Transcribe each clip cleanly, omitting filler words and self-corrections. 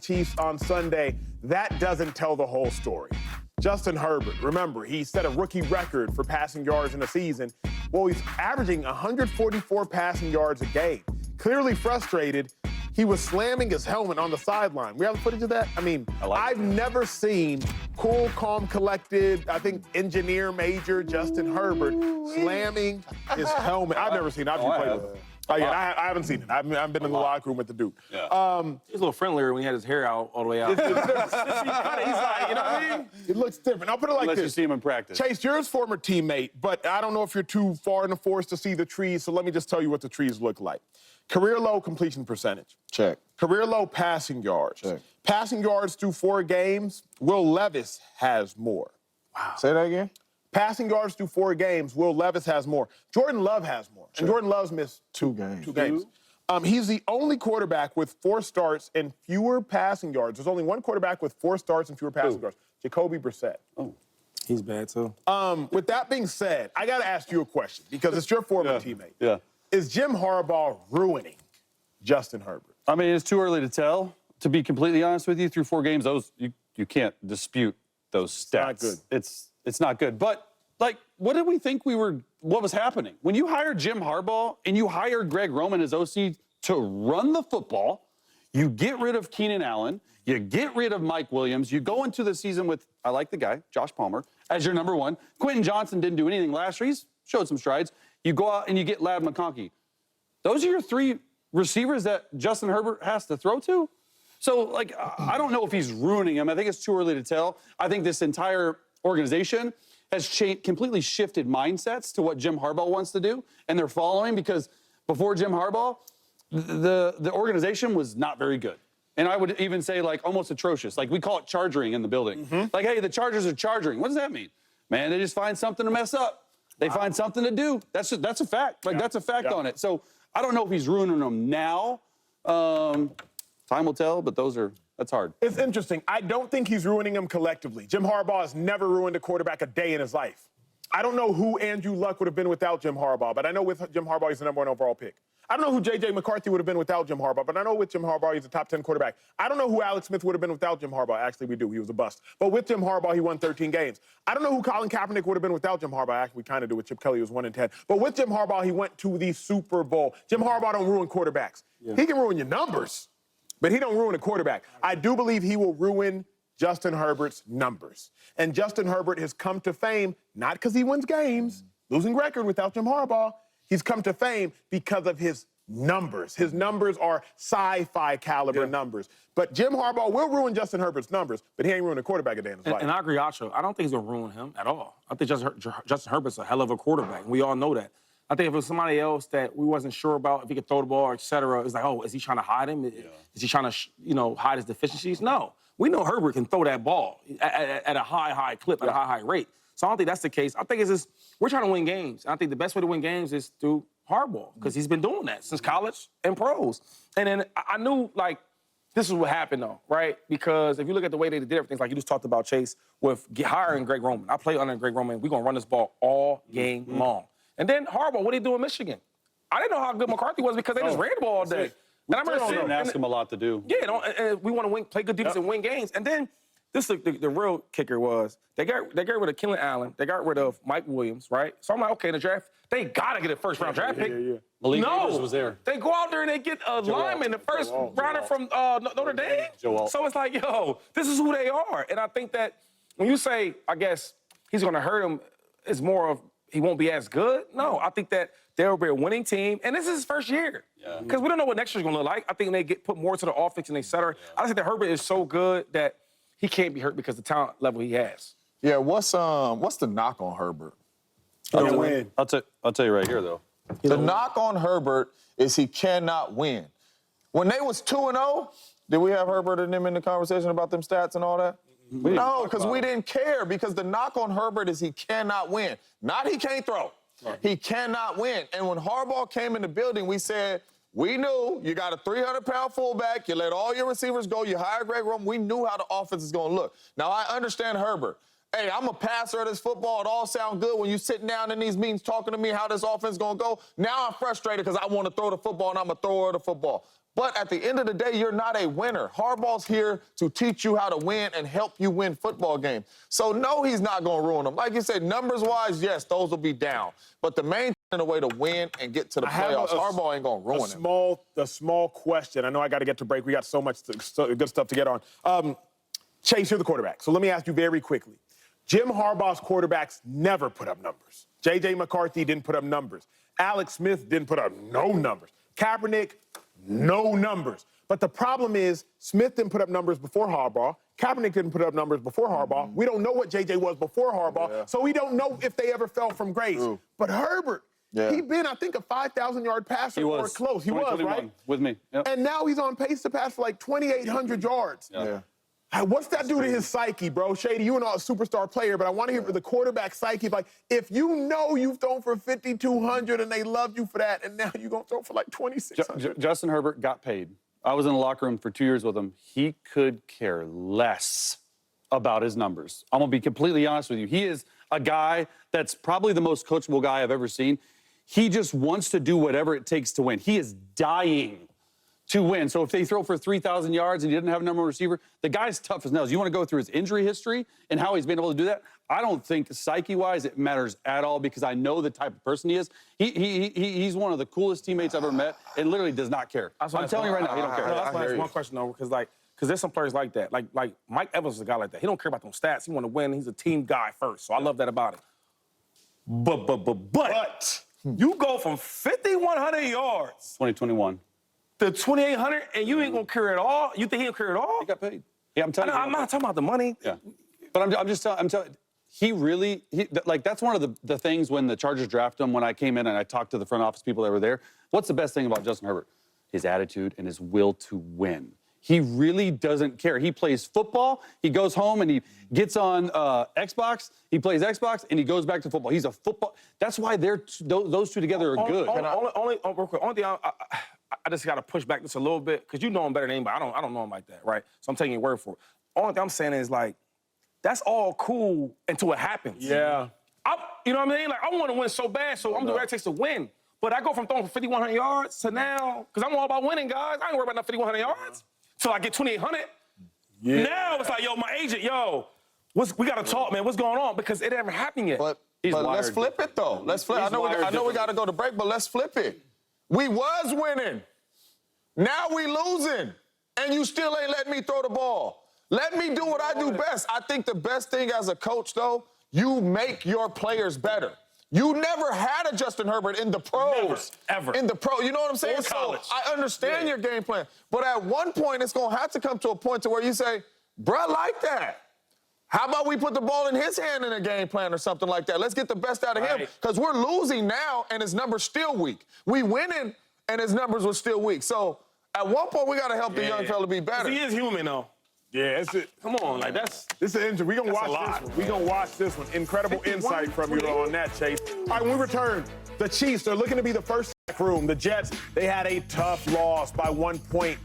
Chiefs on Sunday, that doesn't tell the whole story. Justin Herbert, remember, he set a rookie record for passing yards in a season. Well, he's averaging 144 passing yards a game. Clearly frustrated, he was slamming his helmet on the sideline. We have the footage of that? I mean, I've never seen cool, calm, collected, I think engineer major Justin Herbert slamming his helmet. I've never seen it. I've played with him. I haven't seen it. I've been in the locker room with the dude. Yeah. He was a little friendlier when he had his hair out all the way out. He's like, you know what I mean? It looks different. I'll put it like Unless this. you see him in practice. Chase, you're his former teammate, but I don't know if you're too far in the forest to see the trees, so let me just tell you what the trees look like. Career low completion percentage. Check. Career low passing yards. Check. Passing yards through 4 games, Will Levis has more. Wow. Say that again? Passing yards through 4 games, Will Levis has more. Jordan Love has more. Check. And Jordan Love's missed 2 games. 2 games. He's the only quarterback with 4 starts and fewer passing yards. There's only one quarterback with 4 starts and fewer passing yards. Jacoby Brissett. Oh, he's bad too. With that being said, I got to ask you a question because it's your former teammate. Yeah. Is Jim Harbaugh ruining Justin Herbert? I mean, it's too early to tell. To be completely honest with you, through 4 games, those you can't dispute those stats. Not good. It's not good. But like, what did we think what was happening? When you hired Jim Harbaugh and you hired Greg Roman as OC to run the football, you get rid of Keenan Allen, you get rid of Mike Williams, you go into the season with, I like the guy, Josh Palmer, as your number 1. Quentin Johnson didn't do anything last year. He's showed some strides. You go out and you get Ladd McConkey. Those are your 3 receivers that Justin Herbert has to throw to? So, like, I don't know if he's ruining him. I think it's too early to tell. I think this entire organization has completely shifted mindsets to what Jim Harbaugh wants to do, and they're following because before Jim Harbaugh, the organization was not very good. And I would even say, like, almost atrocious. Like, we call it chargering in the building. Like, hey, the Chargers are charging. What does that mean? Man, they just find something to mess up. They find something to do. That's a fact. Like, that's a fact on it. So I don't know if he's ruining them now. Time will tell, but that's hard. It's interesting. I don't think he's ruining them collectively. Jim Harbaugh has never ruined a quarterback a day in his life. I don't know who Andrew Luck would have been without Jim Harbaugh, but I know with Jim Harbaugh, he's the number 1 overall pick. I don't know who J.J. McCarthy would have been without Jim Harbaugh, but I know with Jim Harbaugh, he's a top 10 quarterback. I don't know who Alex Smith would have been without Jim Harbaugh. Actually, we do. He was a bust. But with Jim Harbaugh, he won 13 games. I don't know who Colin Kaepernick would have been without Jim Harbaugh. Actually, we kind of do with Chip Kelly, who was 1-10. But with Jim Harbaugh, he went to the Super Bowl. Jim Harbaugh don't ruin quarterbacks. He can ruin your numbers, but he don't ruin a quarterback. I do believe he will ruin Justin Herbert's numbers. And Justin Herbert has come to fame not because he wins games, losing record without Jim Harbaugh. He's come to fame because of his numbers. His numbers are sci-fi caliber numbers. But Jim Harbaugh will ruin Justin Herbert's numbers, but he ain't ruined a quarterback a day in his life. And I agree, Acho. I don't think he's going to ruin him at all. I think Justin Herbert's a hell of a quarterback. We all know that. I think if it was somebody else that we wasn't sure about, if he could throw the ball, et cetera, it's like, oh, is he trying to hide him? Is he trying to, hide his deficiencies? No. We know Herbert can throw that ball at a high clip, at a high rate. So I don't think that's the case. I think it's just, we're trying to win games. And I think the best way to win games is through Harbaugh, because he's been doing that since college and pros. And then I knew, like, this is what happened, though, right? Because if you look at the way they did everything, like you just talked about, Chase, with hiring Greg Roman. I played under Greg Roman. We're going to run this ball all game long. And then Harbaugh, what did he do in Michigan? I didn't know how good McCarthy was because they just ran the ball all day. And I remember didn't ask him a lot to do. Yeah, we want to win, play good defense and win games. And then the real kicker was they got rid of Keenan Allen. They got rid of Mike Williams, right? So I'm like, okay, in the draft, they got to get a first-round draft pick. Malik Neighbors was there. They go out there and they get a lineman, the first rounder from Notre Dame. So it's like, yo, this is who they are. And I think that when you say, I guess, he's going to hurt him, it's more of he won't be as good. No, I think that they'll be a winning team. And this is his first year. Because we don't know what next year's going to look like. I think they put more to the offense and et cetera. I think that Herbert is so good that he can't be hurt because of the talent level he has. Yeah, what's the knock on Herbert? He'll win. I'll tell you right here, though. The knock on Herbert is he cannot win. When they was 2-0, did we have Herbert and them in the conversation about them stats and all that? No, because we didn't care, because the knock on Herbert is he cannot win. Not he can't throw. He cannot win. And when Harbaugh came in the building, we said, we knew you got a 300-pound fullback, you let all your receivers go, you hire Greg Roman, we knew how the offense is going to look. Now, I understand Herbert. Hey, I'm a passer of this football. It all sounds good when you sitting down in these meetings talking to me how this offense is going to go. Now I'm frustrated because I want to throw the football and I'm a thrower of the football. But at the end of the day, you're not a winner. Harbaugh's here to teach you how to win and help you win football games. So, no, he's not going to ruin them. Like you said, numbers-wise, yes, those will be down. But the main thing, a way to win and get to the playoffs, Harbaugh ain't going to ruin him. The small question. I know I got to get to break. We got so much good stuff to get on. Chase, you're the quarterback. So let me ask you very quickly. Jim Harbaugh's quarterbacks never put up numbers. J.J. McCarthy didn't put up numbers. Alex Smith didn't put up no numbers. Kaepernick, no numbers. But the problem is Smith didn't put up numbers before Harbaugh. Kaepernick didn't put up numbers before Harbaugh. We don't know what J.J. was before Harbaugh, so we don't know if they ever fell from grace. But Herbert, he'd been, I think, a 5,000-yard passer or close. He was, right? With me. Yep. And now he's on pace to pass for like 2,800 yards. What's that do to his psyche, bro? Shady, you are not a superstar player, but I want to hear the quarterback psyche. Like, if you know you've thrown for 5,200 and they loved you for that, and now you're going to throw for like 2,600. Justin Herbert got paid. I was in the locker room for 2 years with him. He could care less about his numbers. I'm going to be completely honest with you. He is a guy that's probably the most coachable guy I've ever seen. He just wants to do whatever it takes to win. He is dying to win. So if they throw for 3,000 yards and he didn't have a number one receiver, the guy's tough as nails. You want to go through his injury history and how he's been able to do that? I don't think psyche-wise it matters at all because I know the type of person he is. He's one of the coolest teammates I've ever met and literally does not care. I'm telling you right now, he don't care. That's why I asked one question, though, because there's some players like that. Like Mike Evans is a guy like that. He don't care about those stats. He want to win. He's a team guy first. So I love that about him. But you go from 5,100 yards 2021. to 2,800 and you ain't going to care at all? You think he'll care at all? He got paid. Yeah, I'm telling you. I'm not talking about the money. Yeah. But I'm just telling he really, that's one of the things when the Chargers drafted him, when I came in and I talked to the front office people that were there, what's the best thing about Justin Herbert? His attitude and his will to win. He really doesn't care. He plays football, he goes home and he gets on Xbox, he plays Xbox, and he goes back to football. He's a football. That's why those two together are good. Only thing I just got to push back just a little bit because you know him better than anybody. I don't know him like that, right? So I'm taking your word for it. Only thing I'm saying is, like, that's all cool until it happens. Yeah. You know what I mean? Like, I want to win so bad, so I'm doing whatever it takes to win. But I go from throwing for 5,100 yards to now, because I'm all about winning, guys. I ain't worried about no 5,100 yards. Till I get 2,800. Yeah. Now it's like, yo, my agent, we got to talk, man. What's going on? Because it never happened yet. But let's flip it, though. Let's flip. I know we got to go to break, but let's flip it. We was winning. Now we losing. And you still ain't letting me throw the ball. Let me do what I do best. I think the best thing as a coach, though, you make your players better. You never had a Justin Herbert in the pros. Never, ever. In the pro, you know what I'm saying? Or college. So I understand your game plan. But at one point, it's going to have to come to a point to where you say, bruh, like that. How about we put the ball in his hand in a game plan or something like that? Let's get the best out of him. Because we're losing now, and his numbers still weak. We winning, and his numbers were still weak. So at one point, we got to help the young fella be better. He is human, though. Yeah, it's it. Come on, like this is injury. We're gonna watch this one. We're gonna watch this one. Incredible insight from you on that, Chase. All right, when we return, the Chiefs, they're looking to be the first room. The Jets, they had a tough loss by 1 point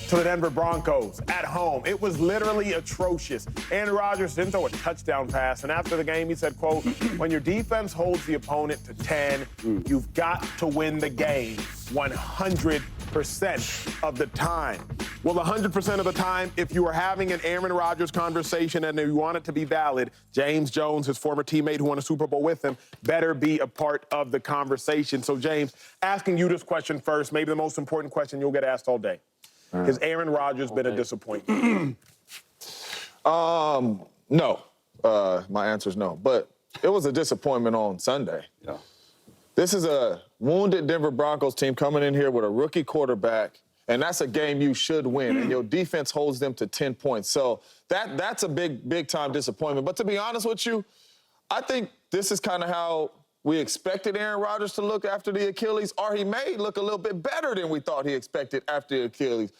to the Denver Broncos at home. It was literally atrocious. Aaron Rodgers didn't throw a touchdown pass, and after the game, he said, quote, when your defense holds the opponent to 10, you've got to win the game 100% of the time. Well, 100% of the time, if you are having an Aaron Rodgers conversation and you want it to be valid, James Jones, his former teammate who won a Super Bowl with him, better be a part of the conversation. So, James, asking you this question first, maybe the most important question you'll get asked all day. Has Aaron Rodgers been a disappointment? No. My answer is no. But it was a disappointment on Sunday. Yeah. This is a wounded Denver Broncos team coming in here with a rookie quarterback, and that's a game you should win, and your defense holds them to 10 points. So that's a big-time disappointment. But to be honest with you, I think this is kind of how we expected Aaron Rodgers to look after the Achilles, or he may look a little bit better than we thought he expected after the Achilles.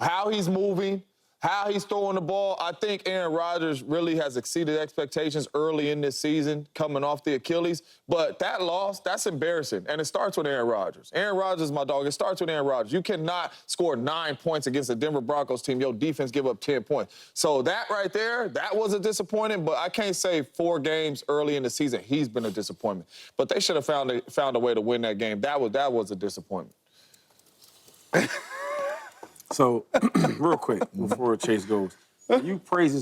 How he's moving, how he's throwing the ball, I think Aaron Rodgers really has exceeded expectations early in this season coming off the Achilles. But that loss, that's embarrassing. And it starts with Aaron Rodgers. Aaron Rodgers is my dog. It starts with Aaron Rodgers. You cannot score 9 points against the Denver Broncos team. Your defense give up 10 points. So that right there, that was a disappointment. But I can't say 4 games early in the season he's been a disappointment. But they should have found a way to win that game. That was a disappointment. So, real quick, before Chase goes, you praise